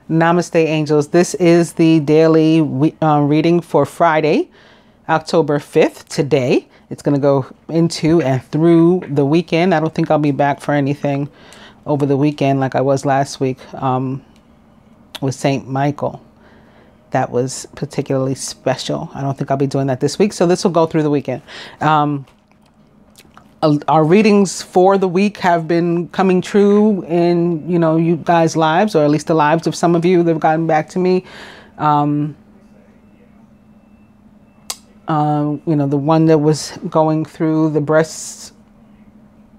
Namaste, angels. This is the daily reading for Friday, October 5th, today. It's going to go into and through the weekend. I don't think I'll be back for anything over the weekend like I was last week with St. Michael. That was particularly special. I don't think I'll be doing that this week. So this will go through the weekend. Our readings for the week have been coming true in, you guys' lives, or at least the lives of some of you that have gotten back to me. The one that was going through the breast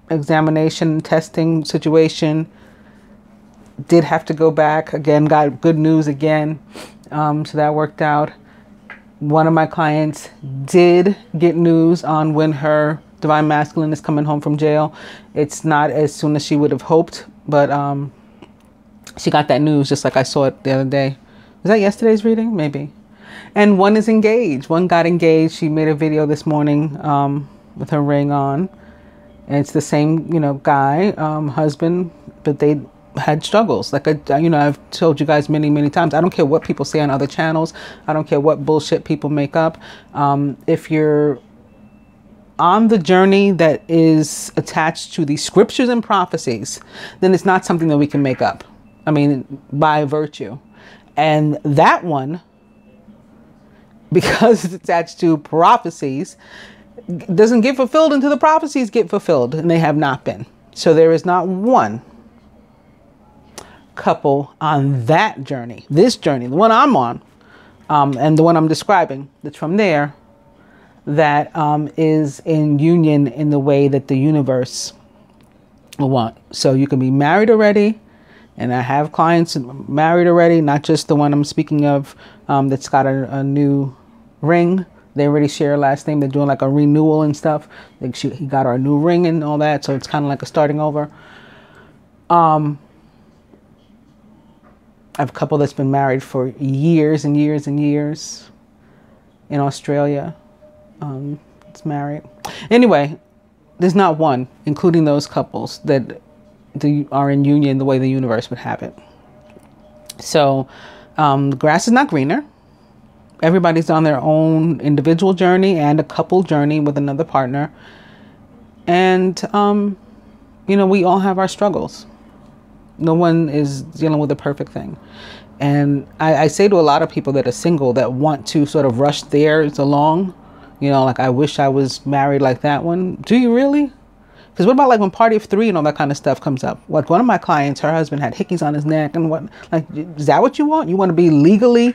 examination testing situation did have to go back again, got good news again. So that worked out. One of my clients did get news on when her Divine Masculine is coming home from jail. It's not as soon as she would have hoped, but she got that news just like I saw it the other day. Was that yesterday's reading? Maybe. And one is engaged. One got engaged. She made a video this morning with her ring on. And it's the same, guy, husband, but they had struggles. Like, I've told you guys many, many times. I don't care what people say on other channels. I don't care what bullshit people make up. If you're on the journey that is attached to the scriptures and prophecies, then it's not something that we can make up. I mean, by virtue. And that one, because it's attached to prophecies, doesn't get fulfilled until the prophecies get fulfilled, and they have not been. So there is not one couple on that journey, this journey, the one I'm on, and the one I'm describing, that's from there, that is in union in the way that the universe will want. So you can be married already, and I have clients married already, not just the one I'm speaking of that's got a new ring. They already share a last name. They're doing like a renewal and stuff. Like he got our new ring and all that, so it's kind of like a starting over. I have a couple that's been married for years and years and years in Australia. It's married. Anyway, there's not one, including those couples, that are in union the way the universe would have it. So the grass is not greener. Everybody's on their own individual journey and a couple journey with another partner. And, we all have our struggles. No one is dealing with a perfect thing. And I say to a lot of people that are single that want to sort of rush theirs along, like, I wish I was married like that one. Do you really? Because what about like when Party of Three and all that kind of stuff comes up? Like one of my clients, her husband had hickeys on his neck and what, like, is that what you want? You want to be legally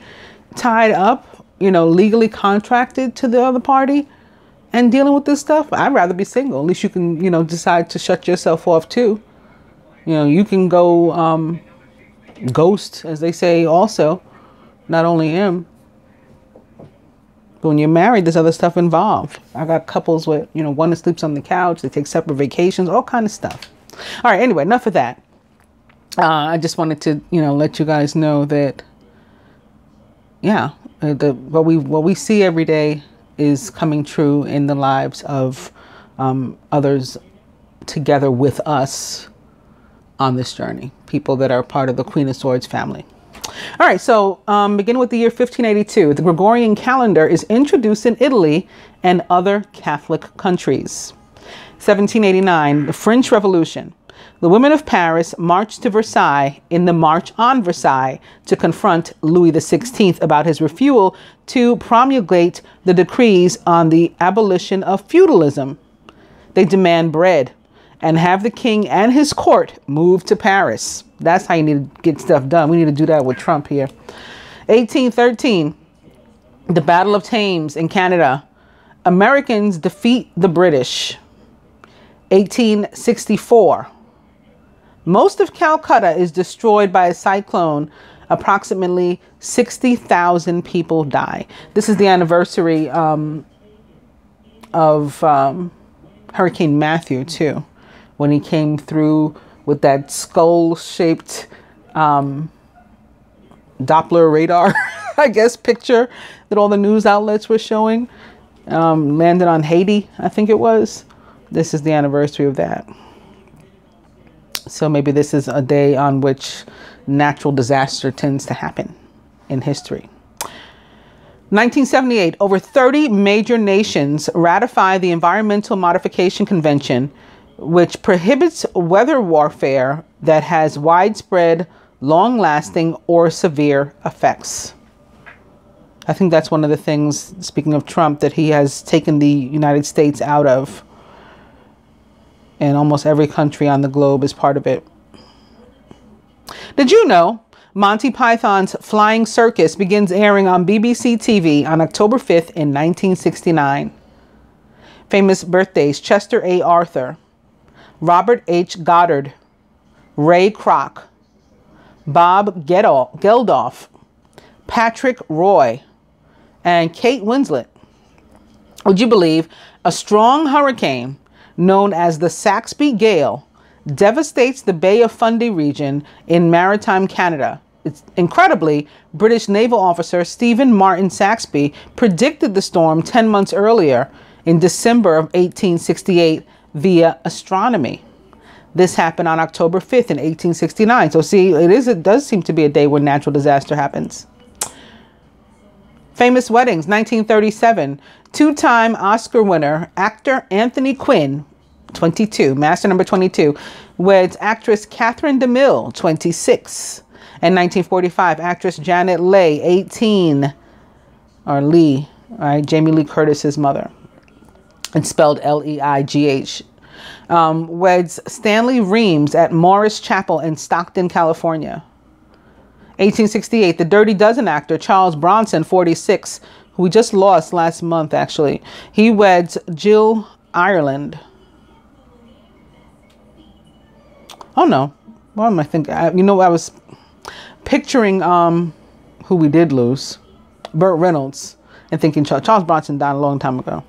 tied up, legally contracted to the other party and dealing with this stuff? I'd rather be single. At least you can, decide to shut yourself off too. You can go ghost, as they say, also, not only him. But when you're married, there's other stuff involved. I got couples with, one that sleeps on the couch, they take separate vacations, all kind of stuff. All right, anyway, enough of that. I just wanted to, let you guys know that, yeah, what we see every day is coming true in the lives of others together with us on this journey. People that are part of the Queen of Swords family. All right, so beginning with the year 1582, the Gregorian calendar is introduced in Italy and other Catholic countries. 1789, the French Revolution. The women of Paris marched to Versailles in the March on Versailles to confront Louis XVI about his refusal to promulgate the decrees on the abolition of feudalism. They demand bread and have the king and his court move to Paris. That's how you need to get stuff done. We need to do that with Trump here. 1813, the Battle of Thames in Canada. Americans defeat the British. 1864, most of Calcutta is destroyed by a cyclone. Approximately 60,000 people die. This is the anniversary of Hurricane Matthew, too, when he came through with that skull-shaped Doppler radar, I guess, picture that all the news outlets were showing. Landed on Haiti, I think it was. This is the anniversary of that. So maybe this is a day on which natural disaster tends to happen in history. 1978, over 30 major nations ratify the Environmental Modification Convention, which prohibits weather warfare that has widespread, long-lasting, or severe effects. I think that's one of the things, speaking of Trump, that he has taken the United States out of. And almost every country on the globe is part of it. Did you know Monty Python's Flying Circus begins airing on BBC TV on October 5th in 1969? Famous birthdays: Chester A. Arthur, Robert H. Goddard, Ray Kroc, Bob Geldof, Patrick Roy, and Kate Winslet. Would you believe a strong hurricane known as the Saxby Gale devastates the Bay of Fundy region in maritime Canada? It's incredibly, British naval officer Stephen Martin Saxby predicted the storm 10 months earlier in December of 1868 via astronomy. This happened on October 5th in 1869. So see, it does seem to be a day when natural disaster happens. Famous weddings: 1937, two-time Oscar winner, actor Anthony Quinn, 22, master number 22, weds actress Catherine DeMille, 26. In 1945, actress Janet Leigh, 18, or Lee, right, Jamie Lee Curtis's mother, and spelled Leigh, weds Stanley Reams at Morris Chapel in Stockton, California. 1868, the Dirty Dozen actor Charles Bronson, 46, who we just lost last month, actually. He weds Jill Ireland. Oh, no. What am I thinking? I was picturing who we did lose, Burt Reynolds, and thinking Charles Bronson died a long time ago.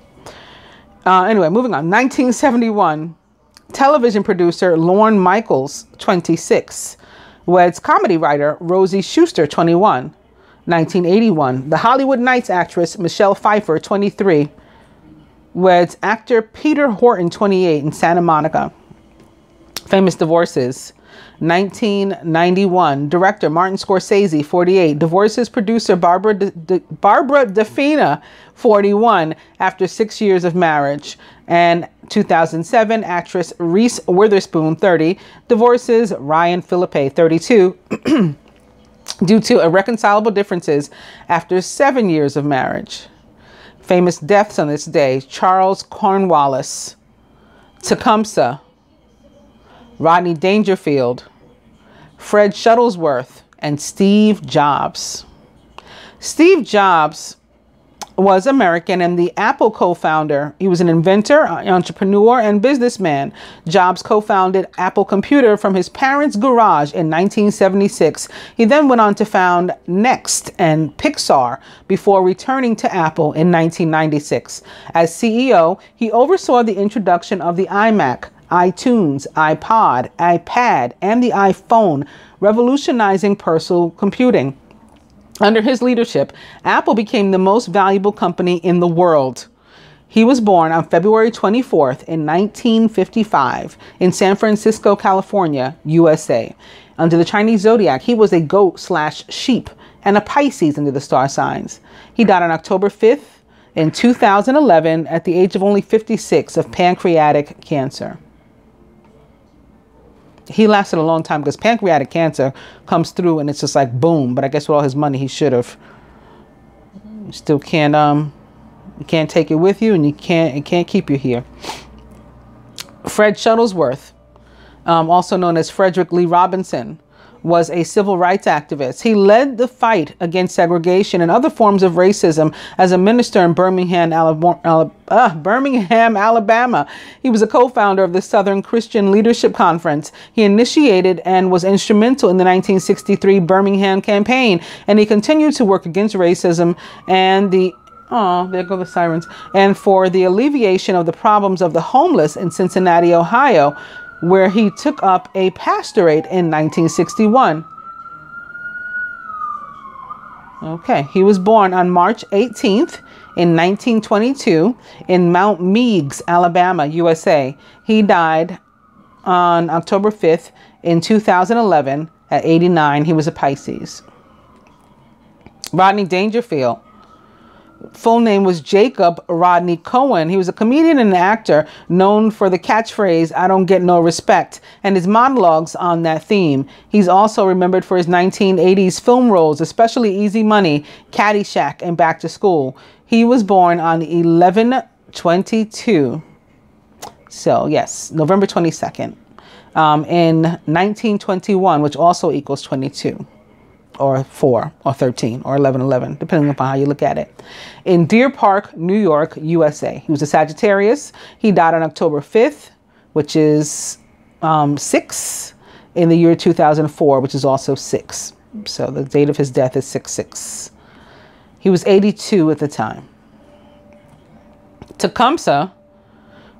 Anyway, moving on. 1971, television producer Lorne Michaels, 26, weds comedy writer Rosie Schuster, 21. 1981, the Hollywood Nights actress Michelle Pfeiffer, 23, weds actor Peter Horton, 28, in Santa Monica. Famous divorces: 1991, director Martin Scorsese, 48, divorces producer Barbara DeFina, 41, after 6 years of marriage. And 2007, actress Reese Witherspoon, 30, divorces Ryan Philippe, 32, due to irreconcilable differences after 7 years of marriage. Famous deaths on this day: Charles Cornwallis, Tecumseh, Rodney Dangerfield, Fred Shuttlesworth, and Steve Jobs. Steve Jobs was American and the Apple co-founder. He was an inventor, entrepreneur, and businessman. Jobs co-founded Apple Computer from his parents' garage in 1976. He then went on to found Next and Pixar before returning to Apple in 1996. As CEO, he oversaw the introduction of the iMac, iTunes, iPod, iPad, and the iPhone, revolutionizing personal computing. Under his leadership, Apple became the most valuable company in the world. He was born on February 24th in 1955 in San Francisco, California, USA. Under the Chinese zodiac, he was a goat/sheep and a Pisces under the star signs. He died on October 5th in 2011 at the age of only 56 of pancreatic cancer. He lasted a long time because pancreatic cancer comes through and it's just like boom. But I guess with all his money, he should have. You still can't you can't take it with you, and it can't keep you here. Fred Shuttlesworth, also known as Frederick Lee Robinson, was a civil rights activist. He led the fight against segregation and other forms of racism as a minister in Birmingham, Alabama. He was a co-founder of the Southern Christian Leadership Conference. He initiated and was instrumental in the 1963 Birmingham campaign, and he continued to work against racism and there go the sirens, and for the alleviation of the problems of the homeless in Cincinnati, Ohio, where he took up a pastorate in 1961. Okay, he was born on March 18th in 1922 in Mount Meigs, Alabama, USA. He died on October 5th in 2011 At 89, he was a Pisces. Rodney Dangerfield. Full name was Jacob Rodney Cohen. He was a comedian and an actor known for the catchphrase, "I don't get no respect," and his monologues on that theme. He's also remembered for his 1980s film roles, especially Easy Money, Caddyshack, and Back to School. He was born on 11/22. So yes, November 22nd, in 1921, which also equals 22. Or 4 or 13 or 11/11, depending upon how you look at it. In Deer Park, New York, USA. He was a Sagittarius. He died on October 5th, which is 6, in the year 2004, which is also 6. So the date of his death is 6/6. He was 82 at the time. Tecumseh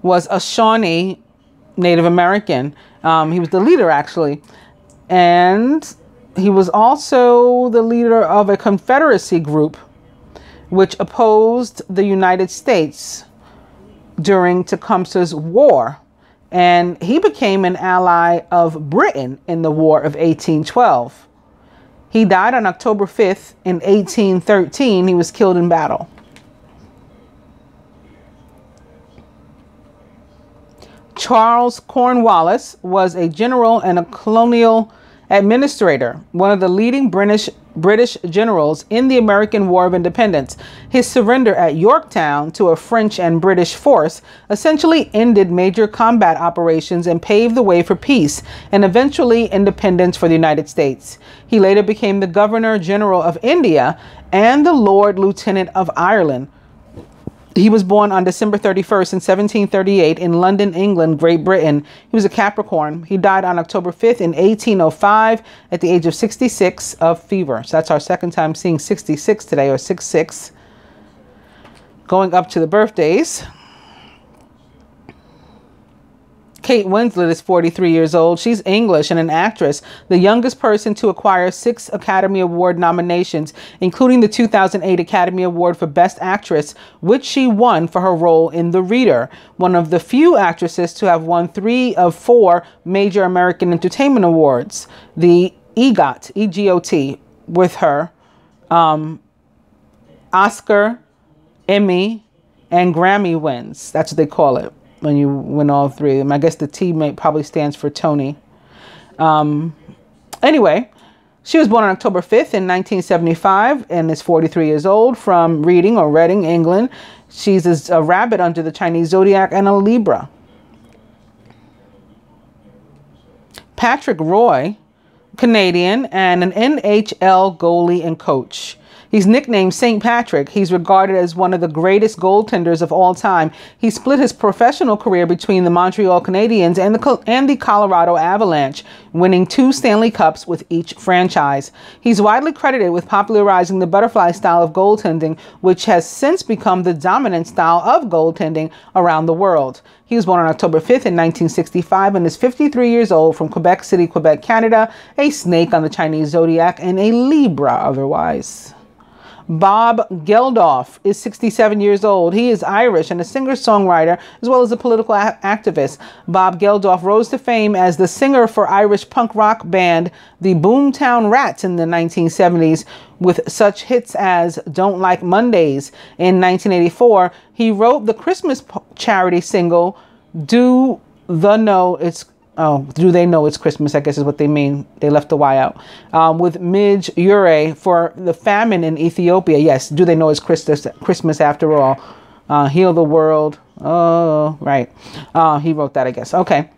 was a Shawnee Native American. He was the leader, actually. And he was also the leader of a Confederacy group which opposed the United States during Tecumseh's war. And he became an ally of Britain in the War of 1812. He died on October 5th in 1813. He was killed in battle. Charles Cornwallis was a general and a colonial administrator, one of the leading British generals in the American War of Independence. His surrender at Yorktown to a French and British force essentially ended major combat operations and paved the way for peace and eventually independence for the United States. He later became the Governor General of India and the Lord Lieutenant of Ireland. He was born on December 31st in 1738 in London, England, Great Britain. He was a Capricorn. He died on October 5th in 1805 at the age of 66 of fever. So that's our second time seeing 66 today, or 66. Going up to the birthdays. Kate Winslet is 43 years old. She's English and an actress, the youngest person to acquire 6 Academy Award nominations, including the 2008 Academy Award for Best Actress, which she won for her role in The Reader, one of the few actresses to have won 3 of 4 major American Entertainment Awards. The EGOT, E-G-O-T, with her, Oscar, Emmy, and Grammy wins. That's what they call it when you win all 3 of them. I guess the T probably stands for Tony. Anyway, she was born on October 5th in 1975 and is 43 years old, from Reading or Reading, England. She's a rabbit under the Chinese zodiac and a Libra. Patrick Roy, Canadian, and an NHL goalie and coach. He's nicknamed St. Patrick. He's regarded as one of the greatest goaltenders of all time. He split his professional career between the Montreal Canadiens and the Colorado Avalanche, winning 2 Stanley Cups with each franchise. He's widely credited with popularizing the butterfly style of goaltending, which has since become the dominant style of goaltending around the world. He was born on October 5th in 1965 and is 53 years old, from Quebec City, Quebec, Canada, a snake on the Chinese zodiac and a Libra otherwise. Bob Geldof is 67 years old. He is Irish and a singer-songwriter as well as a political activist. Bob Geldof rose to fame as the singer for Irish punk rock band the Boomtown Rats in the 1970s with such hits as Don't Like Mondays. In 1984, he wrote the Christmas charity single Do They Know It's Christmas, I guess is what they mean. They left the Y out. With Midge Ure for the famine in Ethiopia. Yes, do they know it's Christmas after all? Heal the world. Oh, right. He wrote that, I guess. Okay.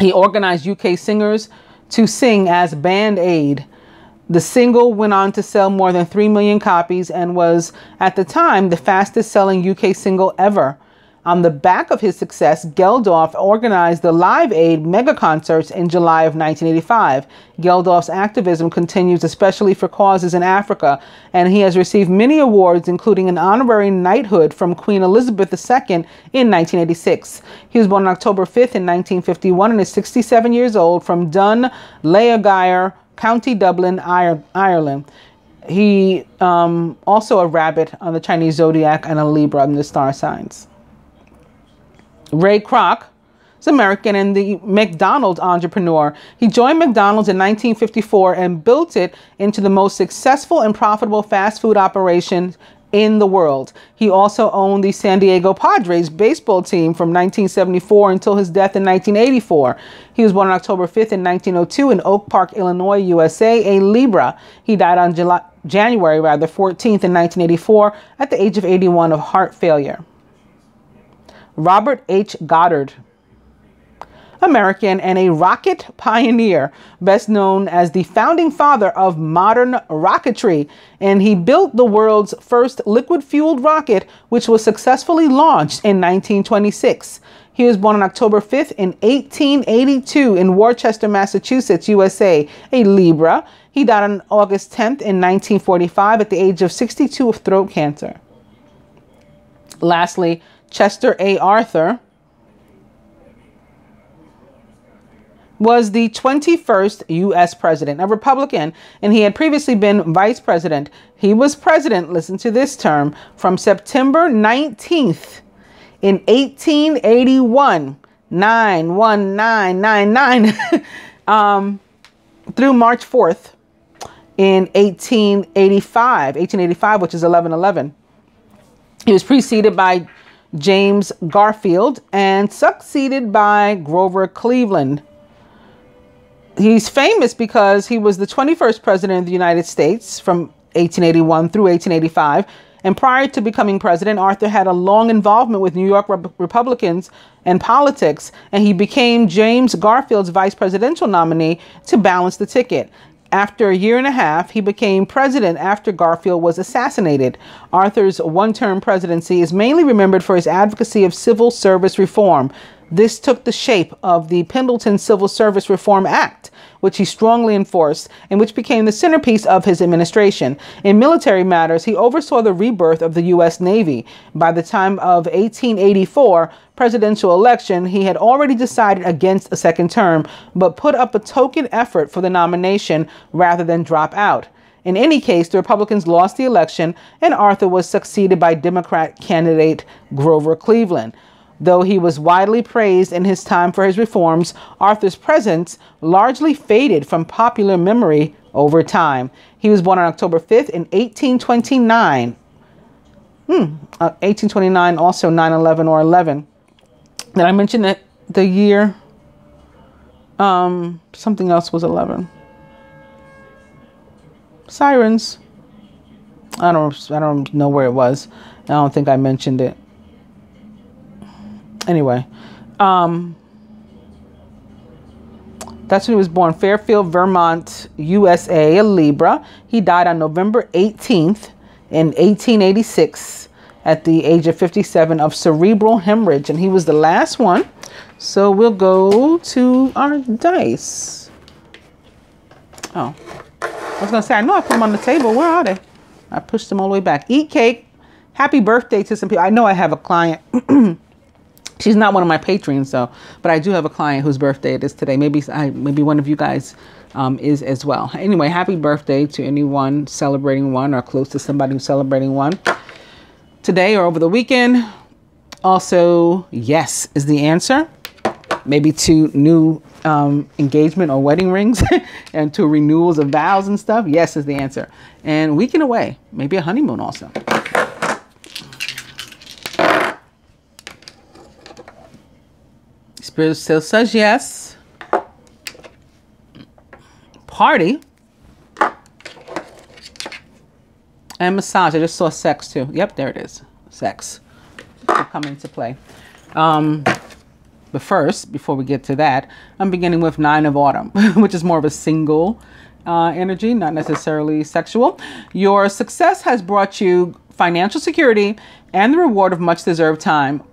He organized UK singers to sing as Band Aid. The single went on to sell more than 3 million copies and was, at the time, the fastest selling UK single ever. On the back of his success, Geldof organized the Live Aid mega concerts in July of 1985. Geldof's activism continues, especially for causes in Africa, and he has received many awards, including an honorary knighthood from Queen Elizabeth II in 1986. He was born on October 5th in 1951 and is 67 years old, from Dun Laogaire, County Dublin, Ireland. He also a rabbit on the Chinese zodiac and a Libra in the star signs. Ray Kroc, He's American and the McDonald's entrepreneur. He joined McDonald's in 1954 and built it into the most successful and profitable fast food operation in the world. He also owned the San Diego Padres baseball team from 1974 until his death in 1984. He was born on October 5th in 1902 in Oak Park, Illinois, USA, a Libra. He died on January 14th in 1984 at the age of 81 of heart failure. Robert H. Goddard, American and a rocket pioneer, best known as the founding father of modern rocketry. And he built the world's first liquid-fueled rocket, which was successfully launched in 1926. He was born on October 5th in 1882 in Worcester, Massachusetts, USA, a Libra. He died on August 10th in 1945 at the age of 62 of throat cancer. Lastly, Chester A. Arthur was the 21st U.S. president, a Republican, and he had previously been vice president. He was president, listen to this term, from September 19th in 1881, 91999, through March 4th in 1885, which is 1111. He was preceded by James Garfield and succeeded by Grover Cleveland. He's famous because he was the 21st president of the United States from 1881 through 1885. And prior to becoming president, Arthur had a long involvement with New York Republicans and politics, and he became James Garfield's vice presidential nominee to balance the ticket. After a year and a half, he became president after Garfield was assassinated. Arthur's one-term presidency is mainly remembered for his advocacy of civil service reform. This took the shape of the Pendleton Civil Service Reform Act, which he strongly enforced and which became the centerpiece of his administration. In military matters, he oversaw the rebirth of the U.S. Navy. By the time of 1884 presidential election, he had already decided against a second term, but put up a token effort for the nomination rather than drop out. In any case, the Republicans lost the election, and Arthur was succeeded by Democrat candidate Grover Cleveland. Though he was widely praised in his time for his reforms, Arthur's presence largely faded from popular memory over time. He was born on October 5th in 1829. 1829, also 9/11 or 11. Did I mention that the year? Something else was 11. Sirens. I don't know where it was. I don't think I mentioned it. Anyway, that's when he was born. Fairfield, Vermont, USA, a Libra. He died on November 18th in 1886 at the age of 57 of cerebral hemorrhage. And he was the last one. So we'll go to our dice. Oh, I was going to say, I know I put them on the table. Where are they? I pushed them all the way back. Eat cake. Happy birthday to some people. I know I have a client. She's not one of my patrons, though, but I do have a client whose birthday it is today. Maybe one of you guys is as well. Anyway, happy birthday to anyone celebrating one or close to somebody who's celebrating one today or over the weekend. Also, yes is the answer. Maybe to new engagement or wedding rings and to renewals of vows and stuff. Yes is the answer. And weekend away, maybe a honeymoon also. Spirit still says yes. Party. And massage. I just saw sex too. Yep, there it is. Sex will come into play. But first, before we get to that, I'm beginning with 9 of Autumn, which is more of a single energy, not necessarily sexual. Your success has brought you financial security and the reward of much deserved time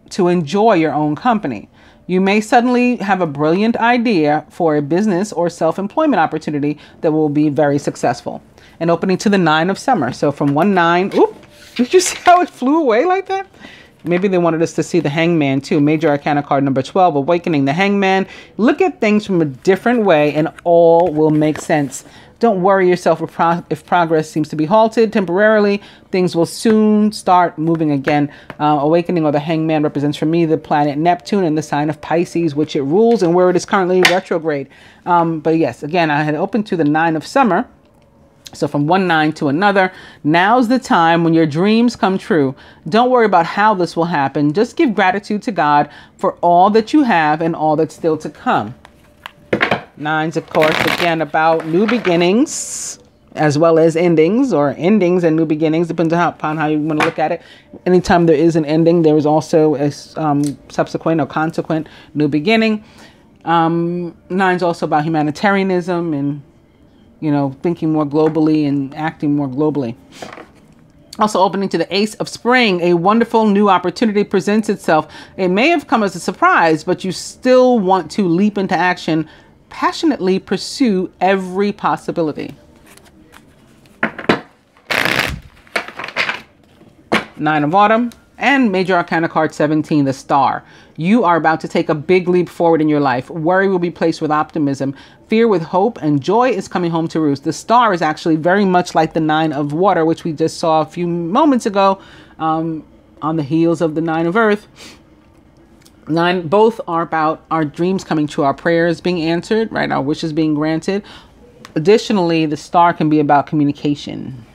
to enjoy your own company. You may suddenly have a brilliant idea for a business or self-employment opportunity that will be very successful. And opening to the 9 of Summer. So from 1-9, oop, did you see how it flew away like that? Maybe they wanted us to see the Hangman too. Major Arcana card number 12, Awakening the Hangman. Look at things from a different way and all will make sense. Don't worry yourself if progress seems to be halted temporarily. Things will soon start moving again. Awakening or the Hangman represents for me the planet Neptune and the sign of Pisces, which it rules and where it is currently retrograde. But yes, again, I had opened to the 9 of summer. So from one 9 to another, now's the time when your dreams come true. Don't worry about how this will happen. Just give gratitude to God for all that you have and all that's still to come. 9's, of course, again, about new beginnings as well as endings, or endings and new beginnings, depends upon how you want to look at it. Anytime there is an ending, there is also a subsequent or consequent new beginning. 9's also about humanitarianism and, you know, thinking more globally and acting more globally. Also opening to the Ace of Spring, a wonderful new opportunity presents itself. It may have come as a surprise, but you still want to leap into action, passionately pursue every possibility. 9 of Autumn and Major Arcana card 17, the Star. You are about to take a big leap forward in your life. Worry will be placed with optimism, fear with hope, and joy is coming home to roost. The Star is actually very much like the 9 of Water, which we just saw a few moments ago on the heels of the 9 of Earth. 9, both are about our dreams coming true, our prayers being answered, right? Our wishes being granted. Additionally, the Star can be about communication.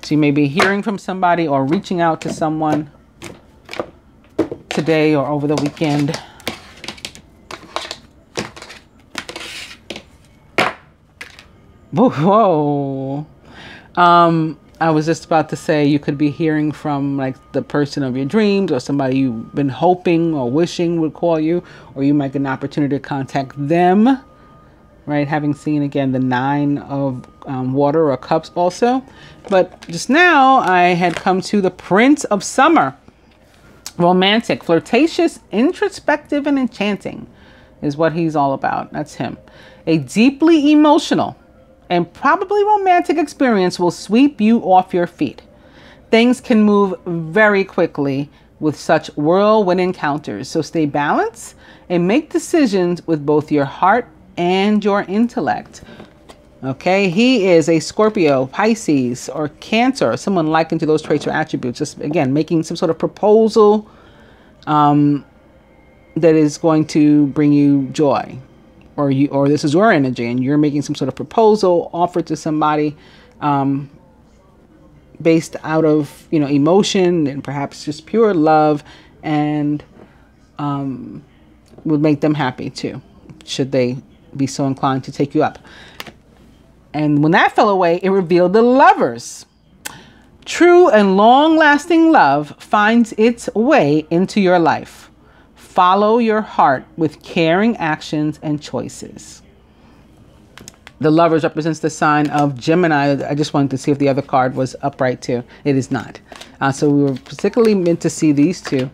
So you may be hearing from somebody or reaching out to someone today or over the weekend. Whoa. I was just about to say you could be hearing from like the person of your dreams or somebody you've been hoping or wishing would call you, or you might get an opportunity to contact them, right? Having seen again the 9 of Water or Cups also. But just now I had come to the Prince of Summer. Romantic, flirtatious, introspective, and enchanting is what he's all about. That's him. A deeply emotional and probably romantic experience will sweep you off your feet. Things can move very quickly with such whirlwind encounters. So stay balanced and make decisions with both your heart and your intellect. Okay, he is a Scorpio, Pisces, or Cancer, someone likened to those traits or attributes. Just again, making some sort of proposal that is going to bring you joy. Or this is your energy and you're making some sort of proposal, offer to somebody based out of, you know, emotion and perhaps just pure love, and would make them happy too, should they be so inclined to take you up. And when that fell away, it revealed the Lovers. True and long-lasting love finds its way into your life. Follow your heart with caring actions and choices. The Lovers represents the sign of Gemini. I just wanted to see if the other card was upright too. It is not. So we were particularly meant to see these two.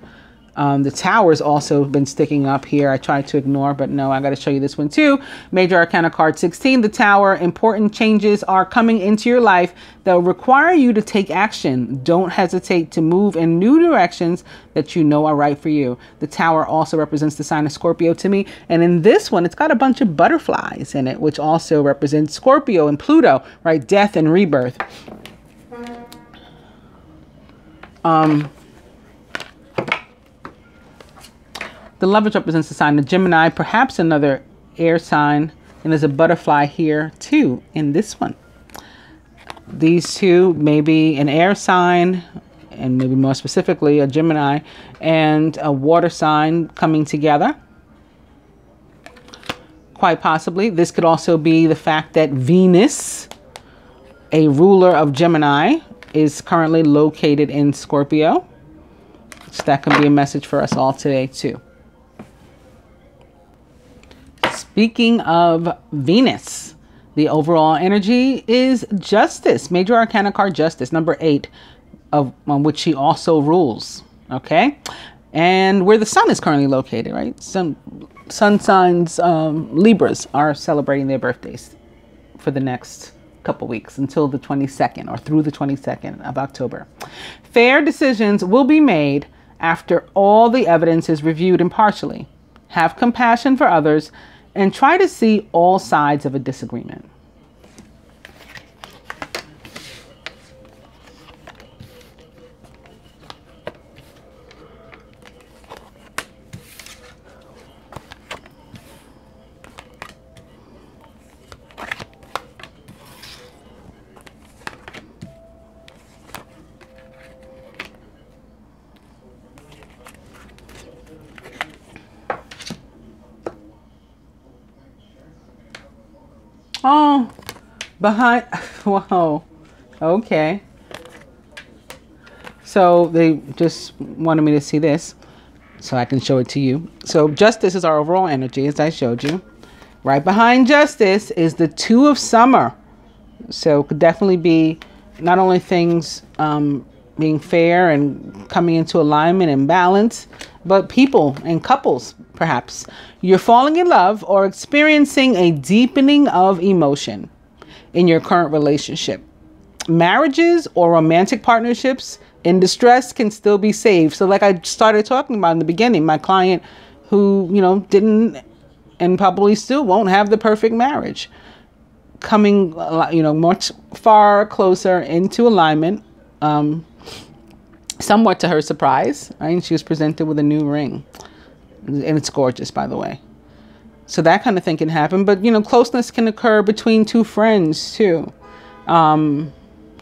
The Tower's also been sticking up here. I tried to ignore, but no, I got to show you this one too. Major Arcana card 16, the Tower. Important changes are coming into your life that will require you to take action. Don't hesitate to move in new directions that you know are right for you. The Tower also represents the sign of Scorpio to me. And in this one, it's got a bunch of butterflies in it, which also represents Scorpio and Pluto, right? Death and rebirth. The Lovers represents the sign of Gemini, perhaps another air sign. And there's a butterfly here too in this one. These two may be an air sign, and maybe more specifically a Gemini, and a water sign coming together. Quite possibly. This could also be the fact that Venus, a ruler of Gemini, is currently located in Scorpio. So that can be a message for us all today too. Speaking of Venus, the overall energy is Justice. Major Arcana card Justice, number 8, on which she also rules. Okay, and where the Sun is currently located, right? Sun signs, Libras are celebrating their birthdays for the next couple weeks until the 22nd or through the 22nd of October. Fair decisions will be made after all the evidence is reviewed impartially. Have compassion for others and try to see all sides of a disagreement. Oh, behind, whoa, okay. So they just wanted me to see this so I can show it to you. So Justice is our overall energy, as I showed you. Right behind Justice is the Two of Summer. So it could definitely be not only things being fair and coming into alignment and balance, but people and couples, perhaps. You're falling in love or experiencing a deepening of emotion in your current relationship. Marriages or romantic partnerships in distress can still be saved. So like I started talking about in the beginning, my client who, didn't and probably still won't have the perfect marriage, coming, much far closer into alignment, somewhat to her surprise, right? And she was presented with a new ring. And it's gorgeous, by the way. So that kind of thing can happen. But, closeness can occur between two friends, too.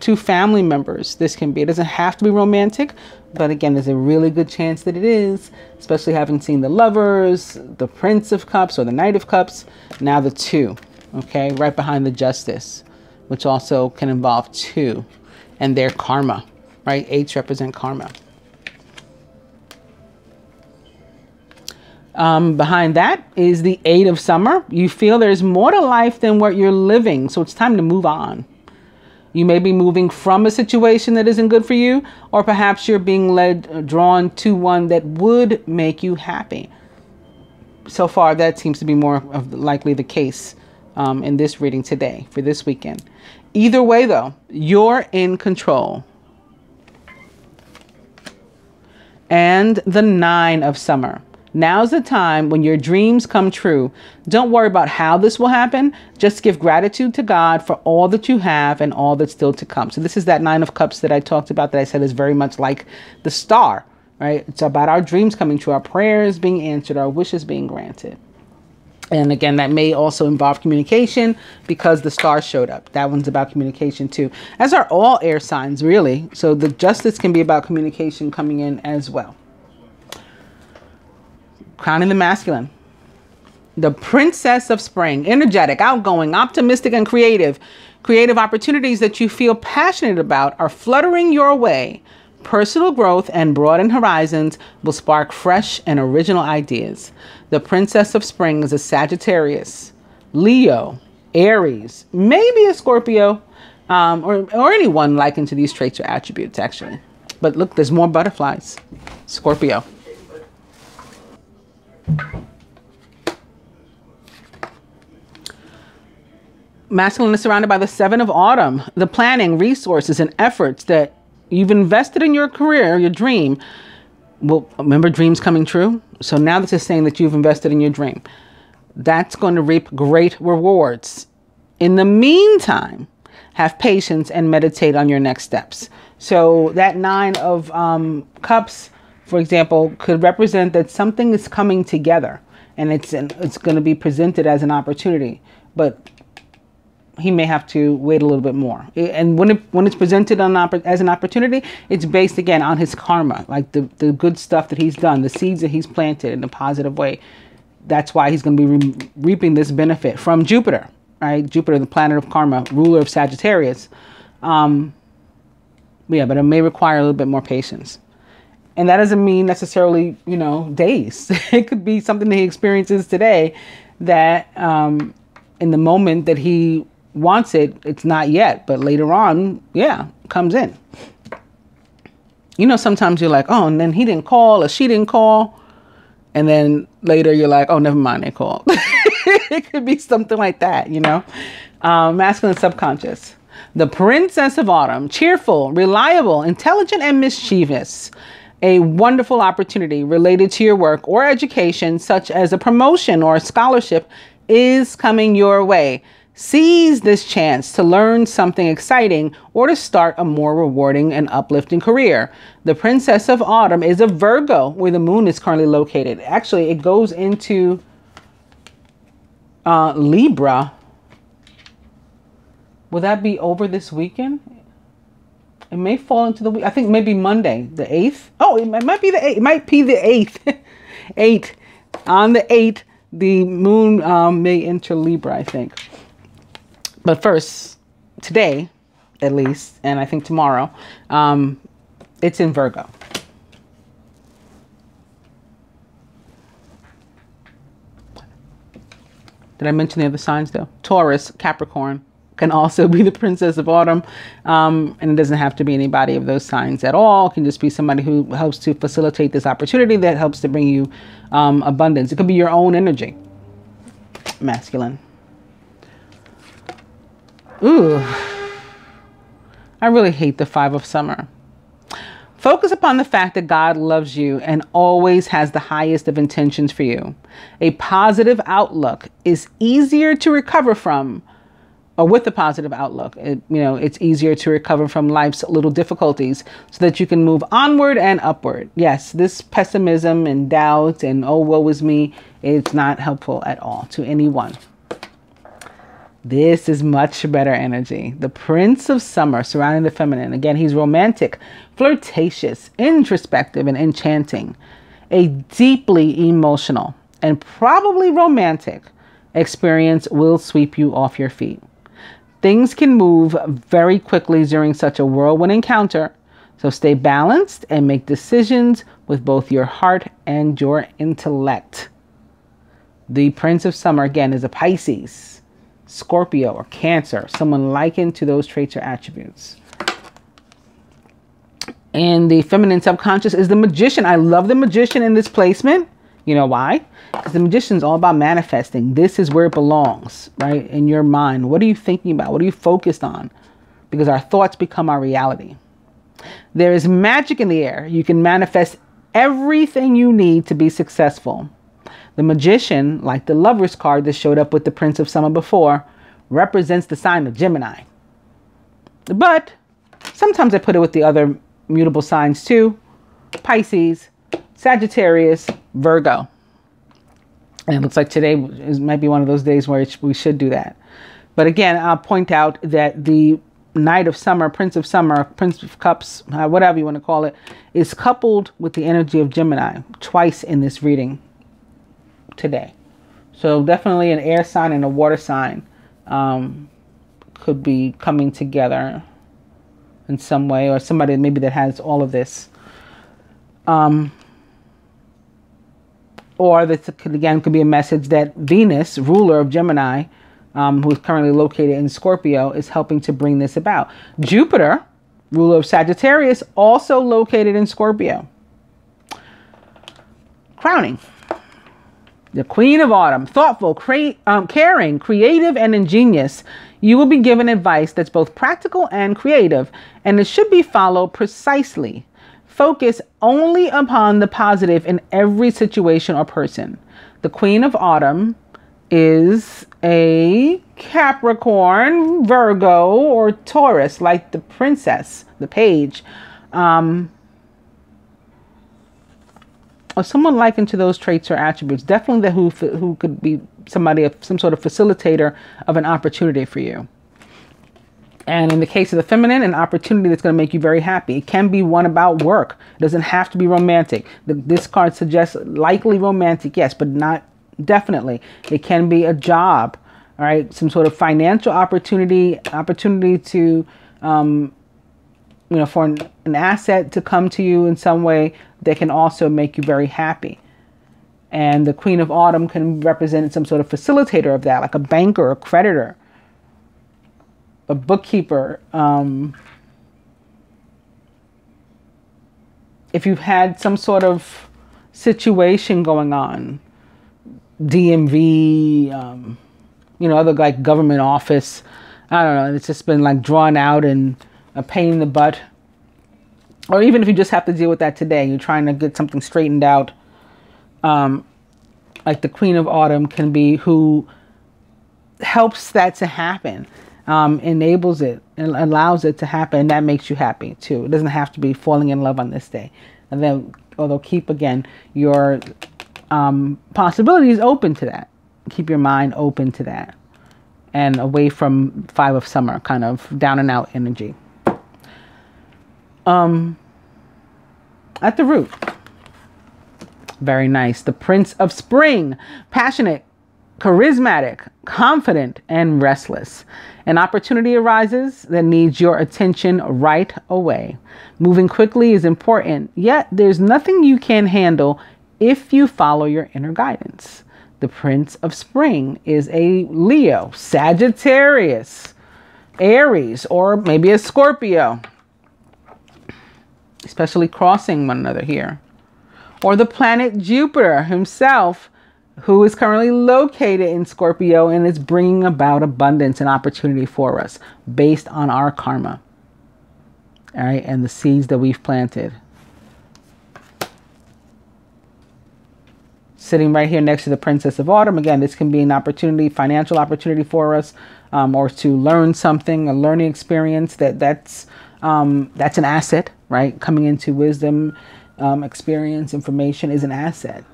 Two family members, this can be. It doesn't have to be romantic. But again, there's a really good chance that it is. Especially having seen the Lovers, the Prince of Cups, or the Knight of Cups. Now the Two, okay? Right behind the Justice, which also can involve two. And their karma, right? Eights represent karma. Behind that is the Eight of Summer. You feel there's more to life than what you're living. So it's time to move on. You may be moving from a situation that isn't good for you, or perhaps you're being drawn to one that would make you happy. So far, that seems to be more of likely the case in this reading today for this weekend. Either way, though, you're in control. And the Nine of Summer. Now's the time when your dreams come true. Don't worry about how this will happen. Just give gratitude to God for all that you have and all that's still to come. So this is that Nine of Cups that I talked about, that I said is very much like the star, right? It's about our dreams coming true, our prayers being answered, our wishes being granted. And again, that may also involve communication because the star showed up. That one's about communication too, as are all air signs, really. So the Justice can be about communication coming in as well. Crowning the masculine. The Princess of Spring. Energetic, outgoing, optimistic, and creative. Creative opportunities that you feel passionate about are fluttering your way. Personal growth and broadened horizons will spark fresh and original ideas. The Princess of Spring is a Sagittarius, Leo, Aries, maybe a Scorpio, or anyone likened to these traits or attributes, actually. But look, there's more butterflies. Scorpio. Masculine is surrounded by the Seven of Autumn, the planning, resources, and efforts that you've invested in your career, your dream. Well, remember dreams coming true? So now this is saying that you've invested in your dream. That's going to reap great rewards. In the meantime, have patience and meditate on your next steps. So that Nine of Cups, for example, could represent that something is coming together and it's going to be presented as an opportunity. But he may have to wait a little bit more. And when it's presented as an opportunity, it's based again on his karma, like the good stuff that he's done, the seeds that he's planted in a positive way. That's why he's going to be reaping this benefit from Jupiter, right? Jupiter, the planet of karma, ruler of Sagittarius. Yeah, but it may require a little bit more patience. And that doesn't mean necessarily, days. It could be something that he experiences today that in the moment that he wants it, it's not yet, but later on, yeah, comes in. Sometimes you're like, oh, and then he didn't call or she didn't call. And then later you're like, oh, never mind, they called. It could be something like that, Masculine subconscious. The Princess of Autumn, cheerful, reliable, intelligent, and mischievous. A wonderful opportunity related to your work or education, such as a promotion or a scholarship, is coming your way. Seize this chance to learn something exciting or to start a more rewarding and uplifting career. The Princess of Autumn is a Virgo, where the moon is currently located. Actually, it goes into Libra. Will that be over this weekend? It may fall into the week. I think maybe Monday, the 8th. Oh, it might be the 8th. It might be the 8th. 8. On the 8th, the moon may enter Libra, I think. But first, today, at least, and I think tomorrow, it's in Virgo. Did I mention the other signs, though? Taurus, Capricorn can also be the Princess of Autumn. And it doesn't have to be anybody of those signs at all. It can just be somebody who helps to facilitate this opportunity, that helps to bring you abundance. It could be your own energy. Masculine. Ooh. I really hate the 5 of Summer. Focus upon the fact that God loves you and always has the highest of intentions for you. A positive outlook is easier to recover from, or with a positive outlook, it's easier to recover from life's little difficulties so that you can move onward and upward. Yes, this pessimism and doubt and, oh, woe is me, it's not helpful at all to anyone. This is much better energy. The Prince of Summer surrounding the feminine. Again, he's romantic, flirtatious, introspective, and enchanting. A deeply emotional and probably romantic experience will sweep you off your feet. Things can move very quickly during such a whirlwind encounter, so stay balanced and make decisions with both your heart and your intellect. The Prince of Summer, again, is a Pisces, Scorpio, or Cancer, someone likened to those traits or attributes. And the feminine subconscious is the Magician. I love the Magician in this placement. You know why? Because the Magician is all about manifesting. This is where it belongs, right? In your mind. What are you thinking about? What are you focused on? Because our thoughts become our reality. There is magic in the air. You can manifest everything you need to be successful. The Magician, like the Lover's card that showed up with the Prince of Summer before, represents the sign of Gemini. But sometimes I put it with the other mutable signs too. Pisces, Sagittarius, Virgo. And it looks like today might be one of those days where we should do that. But again, I'll point out that the Knight of Summer, Prince of Summer, Prince of Cups, whatever you want to call it, is coupled with the energy of Gemini twice in this reading today. So definitely an air sign and a water sign could be coming together in some way, or somebody maybe that has all of this. Or this could, again, could be a message that Venus, ruler of Gemini, who is currently located in Scorpio, is helping to bring this about. Jupiter, ruler of Sagittarius, also located in Scorpio. Crowning. The Queen of Autumn, thoughtful, caring, creative, and ingenious. You will be given advice that's both practical and creative, and it should be followed precisely. Focus only upon the positive in every situation or person. The Queen of Autumn is a Capricorn, Virgo, or Taurus, like the princess, the page. Or someone likened to those traits or attributes. Definitely who could be somebody, some sort of facilitator of an opportunity for you. And in the case of the feminine, an opportunity that's going to make you very happy. It can be one about work. It doesn't have to be romantic. This card suggests likely romantic, yes, but not definitely. It can be a job, all right? Some sort of financial opportunity to, for an asset to come to you in some way that can also make you very happy. And the Queen of Autumn can represent some sort of facilitator of that, like a banker, a creditor, a bookkeeper. If you've had some sort of situation going on, DMV, other like government office. I don't know. It's just been like drawn out and a pain in the butt. Or even if you just have to deal with that today, you're trying to get something straightened out. Like the Queen of Autumn can be who helps that to happen, enables it and allows it to happen. And that makes you happy too. It doesn't have to be falling in love on this day. And then, although keep again your possibilities open to that. Keep your mind open to that. And away from Five of Summer, kind of down and out energy. At the root, very nice. The Prince of Spring, passionate, charismatic, confident, and restless. An opportunity arises that needs your attention right away. Moving quickly is important, yet there's nothing you can handle if you follow your inner guidance. The Prince of Spring is a Leo, Sagittarius, Aries, or maybe a Scorpio, especially crossing one another here. Or the planet Jupiter himself, who is currently located in Scorpio and is bringing about abundance and opportunity for us based on our karma. All right, and the seeds that we've planted. Sitting right here next to the Princess of Autumn. Again, this can be an opportunity, financial opportunity for us, or to learn something, a learning experience that's an asset, right? Coming into wisdom, experience, information is an asset.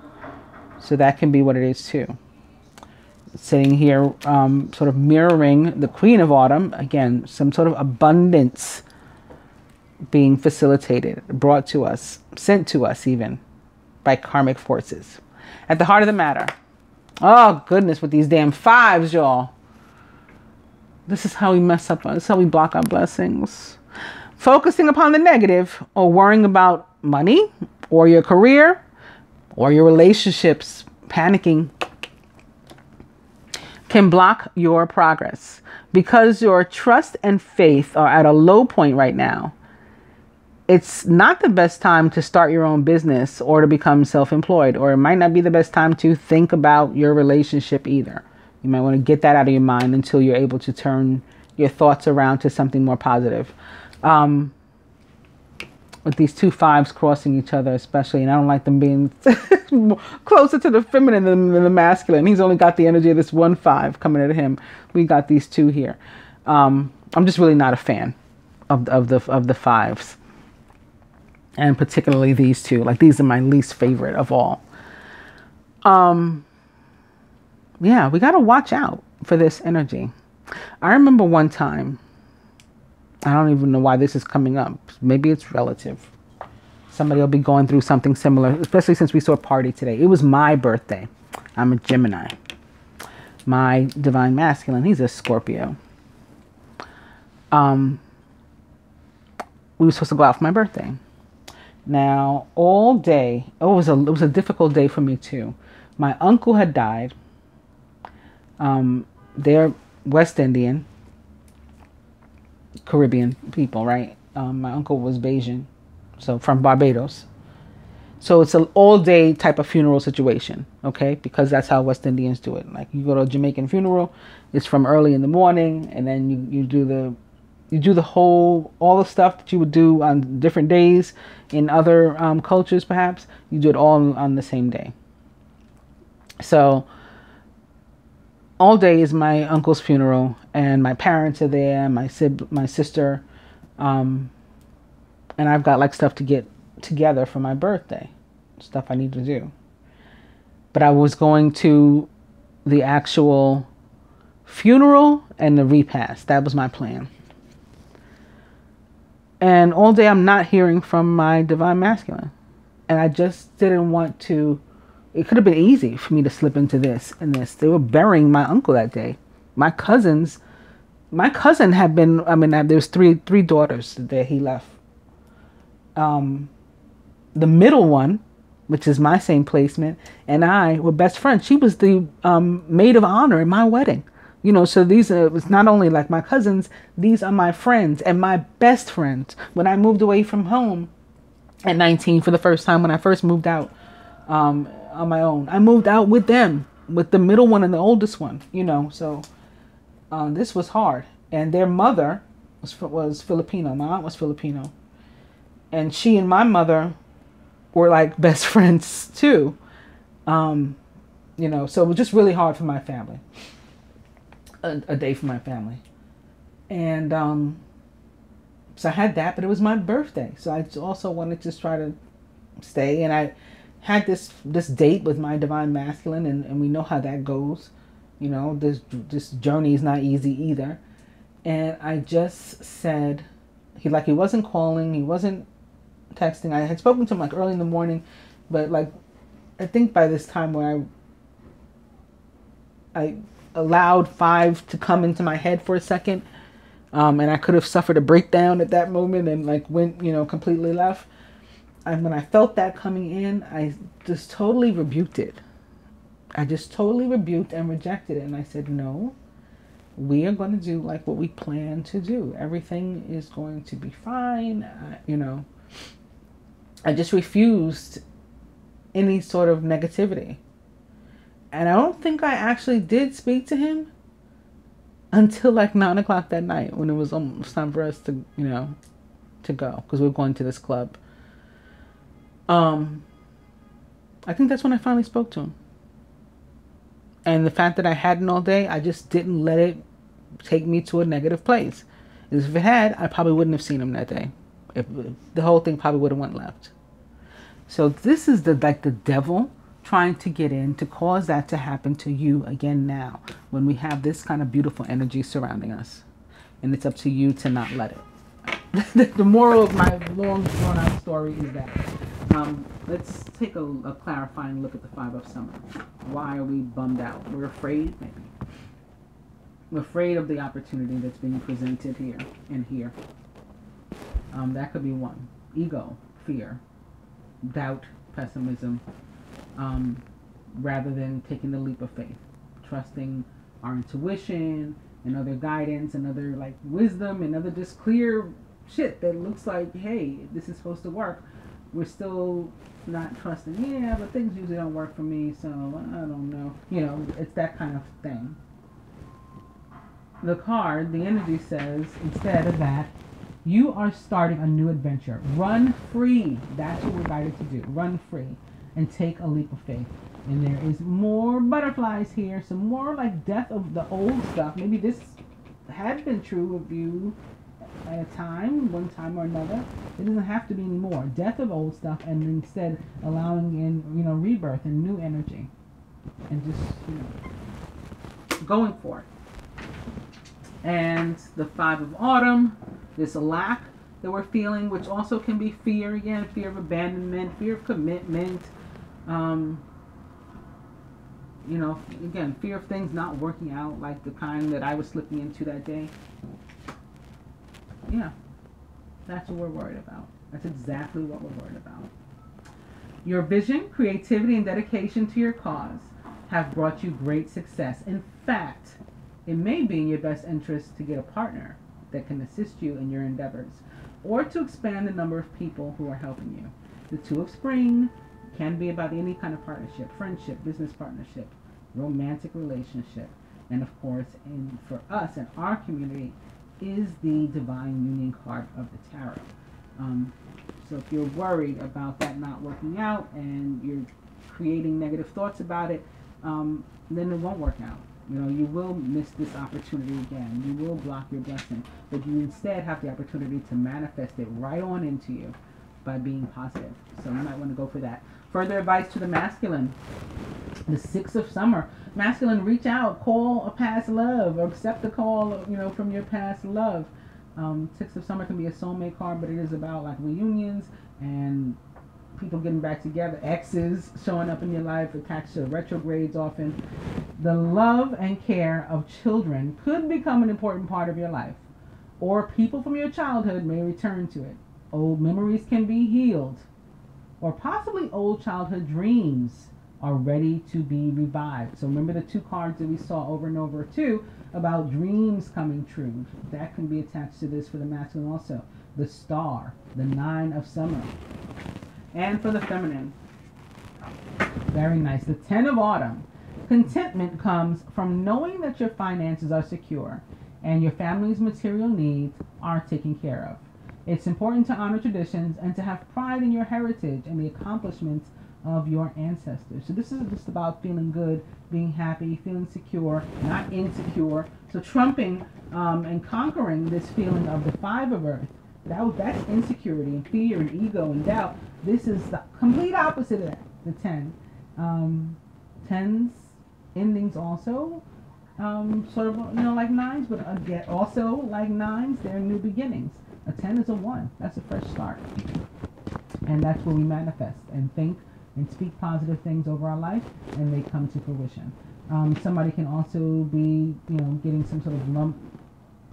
So that can be what it is too. Sitting here, sort of mirroring the Queen of Autumn. Again, some sort of abundance being facilitated, brought to us, sent to us even by karmic forces. At the heart of the matter. Oh, goodness, with these damn fives, y'all. This is how we mess up. This is how we block our blessings. Focusing upon the negative or worrying about money or your career or your relationships, panicking, can block your progress. Because your trust and faith are at a low point right now, it's not the best time to start your own business or to become self-employed, or it might not be the best time to think about your relationship either. You might want to get that out of your mind until you're able to turn your thoughts around to something more positive. With these two fives crossing each other especially, and I don't like them being closer to the feminine than the masculine. He's only got the energy of this 1 5 coming at him. We got these two here. I'm just really not a fan of the fives. And particularly these two. Like, these are my least favorite of all. Yeah, we got to watch out for this energy. I remember one time, I don't even know why this is coming up. Maybe it's relative. Somebody will be going through something similar, especially since we saw a party today. It was my birthday. I'm a Gemini. My divine masculine, he's a Scorpio. We were supposed to go out for my birthday. Now, all day, it was a difficult day for me too. My uncle had died. They're West Indian, Caribbean people, right? My uncle was Bajan, so from Barbados. So it's an all-day type of funeral situation, okay? Because that's how West Indians do it. Like, you go to a Jamaican funeral, it's from early in the morning, and then you do all the stuff that you would do on different days in other cultures, perhaps. You do it all on the same day. So all day is my uncle's funeral, and my parents are there, my sister, and I've got like stuff to get together for my birthday, stuff I need to do. But I was going to the actual funeral and the repast. That was my plan. And all day I'm not hearing from my divine masculine. And I just didn't want to. It could have been easy for me to slip into this and this. They were burying my uncle that day. My cousin had been, there's three daughters that he left. The middle one, which is my same placement, and I were best friends. She was the maid of honor in my wedding. You know, so it's not only like my cousins, these are my friends and my best friends. When I moved away from home at 19 for the first time, when I first moved out on my own, I moved out with them, with the middle one and the oldest one, you know. So This was hard. And their mother was Filipino. My aunt was Filipino. And she and my mother were like best friends too. You know, so it was just really hard for my family. A day for my family. And so I had that, but it was my birthday. So I also wanted to just try to stay. And I had this date with my divine masculine, and we know how that goes. You know, this journey is not easy either. And I just said, he wasn't calling, he wasn't texting. I had spoken to him like early in the morning, but like I think by this time where I allowed 5 to come into my head for a second, and I could have suffered a breakdown at that moment and like went, you know, completely left. And when I felt that coming in, I just totally rebuked it. I just totally rebuked and rejected it. And I said, no, we are going to do like what we plan to do. Everything is going to be fine. You know, I just refused any sort of negativity. And I don't think I actually did speak to him until like 9 o'clock that night, when it was almost time for us to, you know, to go, because we were going to this club. I think that's when I finally spoke to him. And the fact that I hadn't all day, I just didn't let it take me to a negative place. If it had, I probably wouldn't have seen him that day. If the whole thing probably would have went left. So this is the devil trying to get in to cause that to happen to you again now, when we have this kind of beautiful energy surrounding us. And it's up to you to not let it. The moral of my long drawn out story is that. Let's take a clarifying look at the 5 of Summer. Why are we bummed out? We're afraid, maybe. We're afraid of the opportunity that's being presented here and here. That could be one. Ego, fear, doubt, pessimism, rather than taking the leap of faith, trusting our intuition and other guidance and other like wisdom and other just clear shit that looks like, hey, this is supposed to work. We're still not trusting, yeah, but things usually don't work for me, so I don't know. You know, it's that kind of thing. The card, the energy says, instead of that, you are starting a new adventure. Run free. That's what we're guided to do. Run free and take a leap of faith. And there is more butterflies here, some more like death of the old stuff. Maybe this had been true of you at a time, one time or another. It doesn't have to be anymore. Death of old stuff, and instead allowing in, you know, rebirth and new energy, and just, you know, going for it. And the 5 of Autumn, this lack that we're feeling, which also can be fear again, fear of abandonment, fear of commitment. You know, again, fear of things not working out like the kind that I was slipping into that day. Yeah, that's what we're worried about. That's exactly what we're worried about. Your vision, creativity, and dedication to your cause have brought you great success. In fact, it may be in your best interest to get a partner that can assist you in your endeavors, or to expand the number of people who are helping you. The 2 of Spring can be about any kind of partnership, friendship, business partnership, romantic relationship, and of course, for us in our community, is the Divine Union card of the Tarot. So if you're worried about that not working out and you're creating negative thoughts about it, then it won't work out. You know, you will miss this opportunity again. You will block your blessing. But you instead have the opportunity to manifest it right on into you by being positive. So you might want to go for that. Further advice to the masculine. The 6 of Summer. Masculine, reach out, call a past love, or accept the call, you know, from your past love. 6 of Summer can be a soulmate card, but it is about like reunions and people getting back together, exes showing up in your life, attached to retrogrades often. The love and care of children could become an important part of your life, or people from your childhood may return to it. Old memories can be healed, or possibly old childhood dreams are ready to be revived. So remember the 2 cards that we saw over and over too about dreams coming true. That can be attached to this for the masculine also. The Star, the 9 of Summer. And for the feminine, very nice. The 10 of Autumn Contentment comes from knowing that your finances are secure and your family's material needs are taken care of. It's important to honor traditions and to have pride in your heritage and the accomplishments of your ancestors. So this is just about feeling good, being happy, feeling secure, not insecure. So trumping and conquering this feeling of the Five of Earth, that's insecurity and fear and ego and doubt. This is the complete opposite of that, the 10. Tens endings also sort of, like nines, but again, also like nines, they're new beginnings. A 10 is a 1. That's a fresh start. And that's where we manifest and think and speak positive things over our life, and they come to fruition. Somebody can also be, getting some sort of lump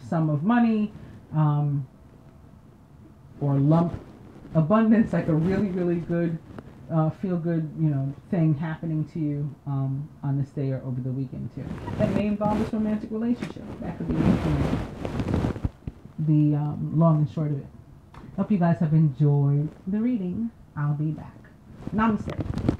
sum of money, or lump abundance, like a really, really good, feel good, thing happening to you on this day or over the weekend too. That may involve this romantic relationship. That could be the long and short of it. Hope you guys have enjoyed the reading. I'll be back. Namaste.